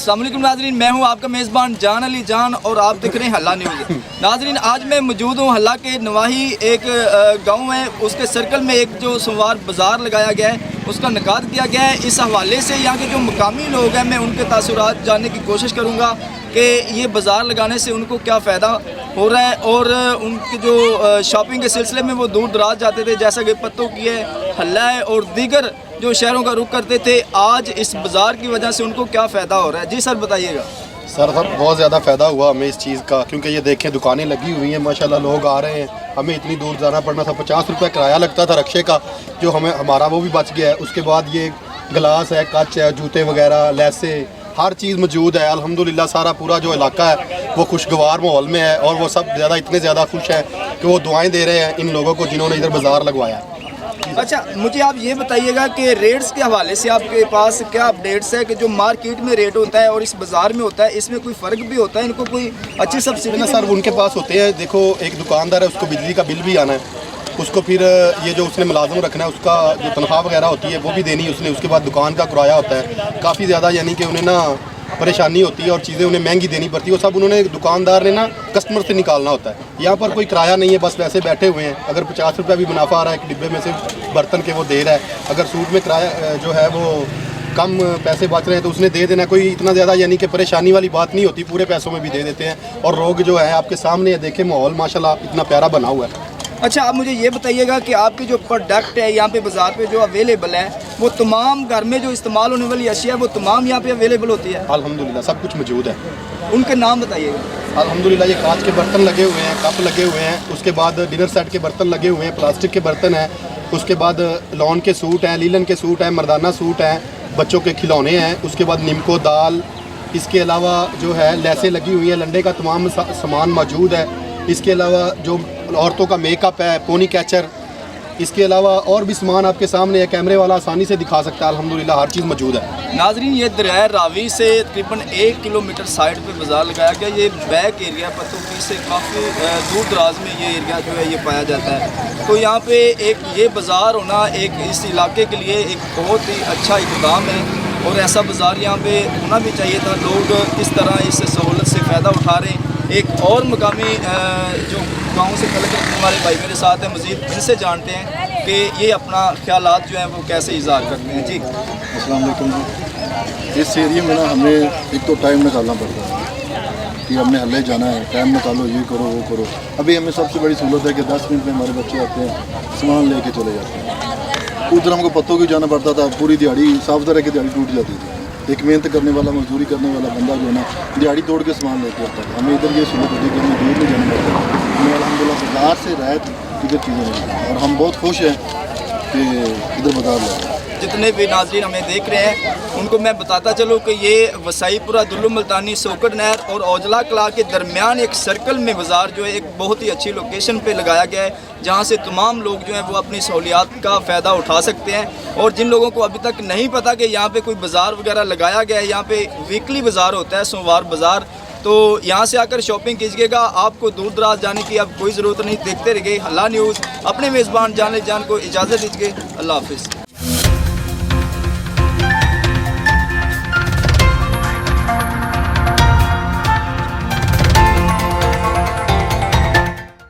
अस्सलाम वालेकुम नाजरीन, मैं हूं आपका मेज़बान जान अली जान और आप देख रहे हैं हल्ला न्यूज़। नाजरीन, आज मैं मौजूद हूं हल्ला के नवाही एक गांव है, उसके सर्कल में एक जो सोमवार बाज़ार लगाया गया है उसका इनेकाद किया गया है। इस हवाले से यहाँ के जो मकामी लोग हैं मैं उनके तासुरात जानने की कोशिश करूँगा कि ये बाज़ार लगाने से उनको क्या फ़ायदा हो रहा है और उनके जो शॉपिंग के सिलसिले में वो दूर दराज जाते थे, जैसा कि पत्तों की है, हल्ला है और दीगर जो शहरों का रुख करते थे, आज इस बाज़ार की वजह से उनको क्या फ़ायदा हो रहा है। जी सर बताइएगा। सर बहुत ज़्यादा फ़ायदा हुआ हमें इस चीज़ का, क्योंकि ये देखें दुकानें लगी हुई हैं, माशाल्लाह लोग आ रहे हैं। हमें इतनी दूर जाना पड़ना था, 50 रुपये किराया लगता था रक्शे का, जो हमारा वो भी बच गया है। उसके बाद ये गिलास है, कच है, जूते वगैरह, लैसे, हर चीज़ मौजूद है। अल्हम्दुलिल्लाह सारा पूरा जो इलाका है वो खुशगवार माहौल में है और वो सब इतने ज़्यादा खुश हैं कि वो दुआएँ दे रहे हैं इन लोगों को जिन्होंने इधर बाज़ार लगवाया है। अच्छा, मुझे आप ये बताइएगा कि रेट्स के हवाले से आपके पास क्या अपडेट्स है कि जो मार्केट में रेट होता है और इस बाज़ार में होता है, इसमें कोई फ़र्क भी होता है? इनको कोई अच्छी सब्सिडी ना सर उनके पास होते हैं। देखो एक दुकानदार है, उसको बिजली का बिल भी आना है, उसको फिर ये जो उसने मुलाजम रखना है उसका जो तनख्वाह वगैरह होती है वो भी देनी है उसने। उसके बाद दुकान का किराया होता है काफ़ी ज़्यादा, यानी कि उन्हें ना परेशानी होती है और चीज़ें उन्हें महंगी देनी पड़ती है। वो सब उन्होंने दुकानदार ने ना कस्टमर से निकालना होता है। यहाँ पर कोई किराया नहीं है, बस वैसे बैठे हुए हैं। अगर 50 रुपये भी मुनाफा आ रहा है एक डिब्बे में से बर्तन के वो दे रहा है, अगर सूट में किराया जो है वो कम पैसे बच रहे हैं तो उसने दे देना। कोई इतना ज़्यादा यानी कि परेशानी वाली बात नहीं होती, पूरे पैसों में भी दे देते हैं। और लोग जो है आपके सामने देखे माहौल माशाल्लाह इतना प्यारा बना हुआ है। अच्छा, आप मुझे ये बताइएगा कि आपके जो प्रोडक्ट है यहाँ पे बाज़ार पे जो अवेलेबल है वो तमाम घर में जो इस्तेमाल होने वाली अशिया वो तमाम यहाँ पे अवेलेबल होती है? अल्हम्दुलिल्लाह सब कुछ मौजूद है। उनके नाम बताइएगा। अल्हम्दुलिल्लाह ये कांच के बर्तन लगे हुए हैं, कप लगे हुए हैं, उसके बाद डिनर सेट के बर्तन लगे हुए हैं, प्लास्टिक के बर्तन हैं, उसके बाद लॉन के सूट हैं, लीलन के सूट हैं, मर्दाना सूट हैं, बच्चों के खिलौने हैं, उसके बाद निमको दाल, इसके अलावा जो है लैसें लगी हुई हैं, लंडे का तमाम सामान मौजूद है। इसके अलावा जो औरतों का मेकअप है, पोनी कैचर, इसके अलावा और भी सामान आपके सामने है, कैमरे वाला आसानी से दिखा सकता है। अल्हम्दुलिल्लाह हर चीज़ मौजूद है। नाजरीन, ये दरिया रावी से तकरीबन 1 किलोमीटर साइड पे बाज़ार लगाया गया। ये बैक एरिया पत्तों से काफ़ी दूर दराज में ये एरिया जो है ये पाया जाता है। तो यहाँ पे एक ये बाज़ार होना एक इस इलाके के लिए एक बहुत ही अच्छा इक़दाम है और ऐसा बाज़ार यहाँ पे होना भी चाहिए था। लोग इस तरह इस सहूलत से फ़ायदा उठा रहे हैं। एक और मकामी जो गाँव से तल्लुक़ रखने वाले भाई मेरे साथ हैं, मज़ीद इनसे जानते हैं कि ये अपना ख़यालात जो हैं वो कैसे इज़हार करते हैं। जी अस्सलाम वालेकुम जी। इस एरिया में ना हमें एक तो टाइम निकालना पड़ता है कि हमने हल्ले जाना है, टाइम निकालो, ये करो वो करो। अभी हमें सबसे बड़ी सहूलत है कि 10 मिनट में हमारे बच्चे आते हैं, सामान लेके चले जाते हैं। उधर हमको पत्तों की जाना पड़ता था, पूरी दिहाड़ी साफ तरह की दिहाड़ी टूट जाती थी। एक मेहनत करने वाला, मजदूरी करने वाला बंदा जो है ना दिहाड़ी तोड़ के सामान लेके आता है। हमें इधर ये सहूलत होती है कि हमें दूर नहीं जाना पड़ता। हमें अल्हम्दुलिल्लाह बाज़ार से राहत इधर चीज़ें मिलती और हम बहुत खुश हैं कि इधर बाज़ार लगा। जितने भी नाज़रीन हमें देख रहे हैं उनको मैं बताता चलूँ कि ये वसाईपुरा दुल्लु मुल्तानी सोकड़ नहर और औजला कला के दरमियान एक सर्कल में बाज़ार जो है एक बहुत ही अच्छी लोकेशन पे लगाया गया है, जहाँ से तमाम लोग जो हैं वो अपनी सहूलियात का फ़ायदा उठा सकते हैं। और जिन लोगों को अभी तक नहीं पता कि यहाँ पे कोई बाज़ार वगैरह लगाया गया है, यहाँ पे वीकली बाज़ार होता है, सोमवार बाज़ार, तो यहाँ से आकर शॉपिंग कीजिएगा। आपको दूर दराज जाने की अब कोई ज़रूरत नहीं। देखते रहिए हल्ला न्यूज़। अपने मेज़बान जान को इजाज़त दीजिए। अल्लाह हाफ़िज़।